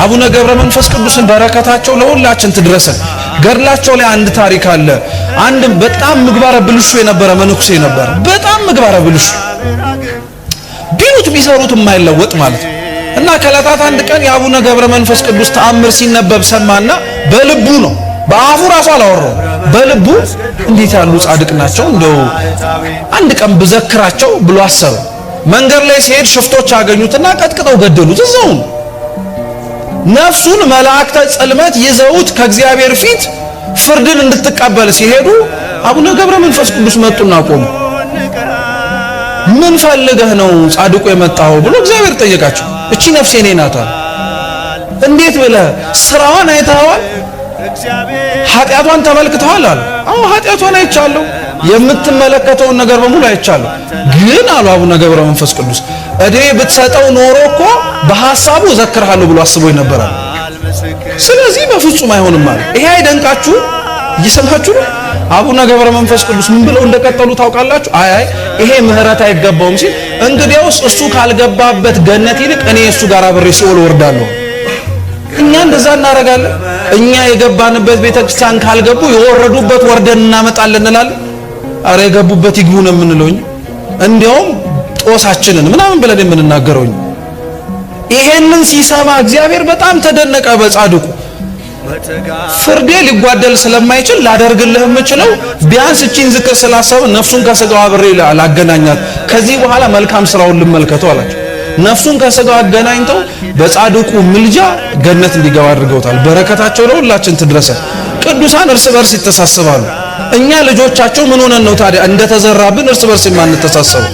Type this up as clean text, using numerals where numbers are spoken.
አቡነ ገብረ መንፈስ ቅዱስን በረከታቸው ለሁላችን ትድረሰን። ገድላቸው ላይ አንድ ታሪክ አለ። አንድ በጣም ምግባረ ብልሹ የነበረ መነኩሴ ነበር። በጣም ምግባረ ብልሹ ቢሉት ቢሰሩት የማይለወጥ ማለት ነው። እና ከዕለታት አንድ ቀን የአቡነ ገብረ መንፈስ ቅዱስ ተአምር ሲነበብ ሰማና በልቡ ነው፣ በአፉ ራሱ አላወራው፣ በልቡ እንዴት ያሉ ጻድቅ ናቸው እንደው አንድ ቀን ብዘክራቸው ብሎ አሰበ። መንገድ ላይ ሲሄድ ሽፍቶች አገኙትና ቀጥቅጠው ገደሉት እዛው። ነፍሱን መላእክተ ጽልመት ይዘውት ከእግዚአብሔር ፊት ፍርድን እንድትቀበል ሲሄዱ አቡነ ገብረ መንፈስ ቅዱስ መጡና ቆሙ። ምን ፈልገህ ነው ጻድቁ የመጣው ብሎ እግዚአብሔር ጠየቃቸው። እቺ ነፍሴ እኔ ናት አለ። እንዴት ብለህ ስራዋን አይተኸዋል? ኃጢአቷን ተመልክተዋል አለ። አዎ ኃጢአቷን አይቻለሁ፣ የምትመለከተውን ነገር በሙሉ አይቻለሁ። ግን አሉ አቡነ ገብረ መንፈስ ቅዱስ እዴ ብትሰጠው ኖሮ እኮ በሐሳቡ ዘክርሃለሁ ብሎ አስቦ ይነበራል። ስለዚህ በፍጹም አይሆንም ማለት ይሄ አይደንቃችሁ? እየሰማችሁ ነው? አቡነ ገብረ መንፈስ ቅዱስ ምን ብለው እንደቀጠሉ ታውቃላችሁ? አይ ይሄ ምህረት አይገባውም ሲል እንግዲያውስ እሱ ካልገባበት ገነት ይልቅ እኔ እሱ ጋር አብሬ ሲኦል ወርዳለሁ። እኛ እንደዛ እናረጋለን። እኛ የገባንበት ቤተክርስቲያን ካልገቡ የወረዱበት ወርደን እናመጣለን እንላለን። አረ የገቡበት ይግቡ ነው የምንለው። እንዲያውም ጦሳችንን ምናምን ብለን የምንናገረው። ይሄንን ሲሰማ እግዚአብሔር በጣም ተደነቀ በጻድቁ። ፍርዴ ሊጓደል ስለማይችል ላደርግልህ የምችለው ቢያንስ እቺን ዝክር ስላሰበ ነፍሱን ከስጋው አብሬ ላገናኛት፣ ከዚህ በኋላ መልካም ስራውን ልመልከተው አላቸው። ነፍሱን ከስጋው አገናኝተው በጻድቁ ምልጃ ገነት እንዲገባ አድርገውታል። በረከታቸው ለሁላችን ትድረሰን። ቅዱሳን እርስ በርስ ይተሳሰባሉ። እኛ ልጆቻቸው ምን ሆነን ነው ታዲያ እንደተዘራብን እርስ በርስ የማንተሳሰበው?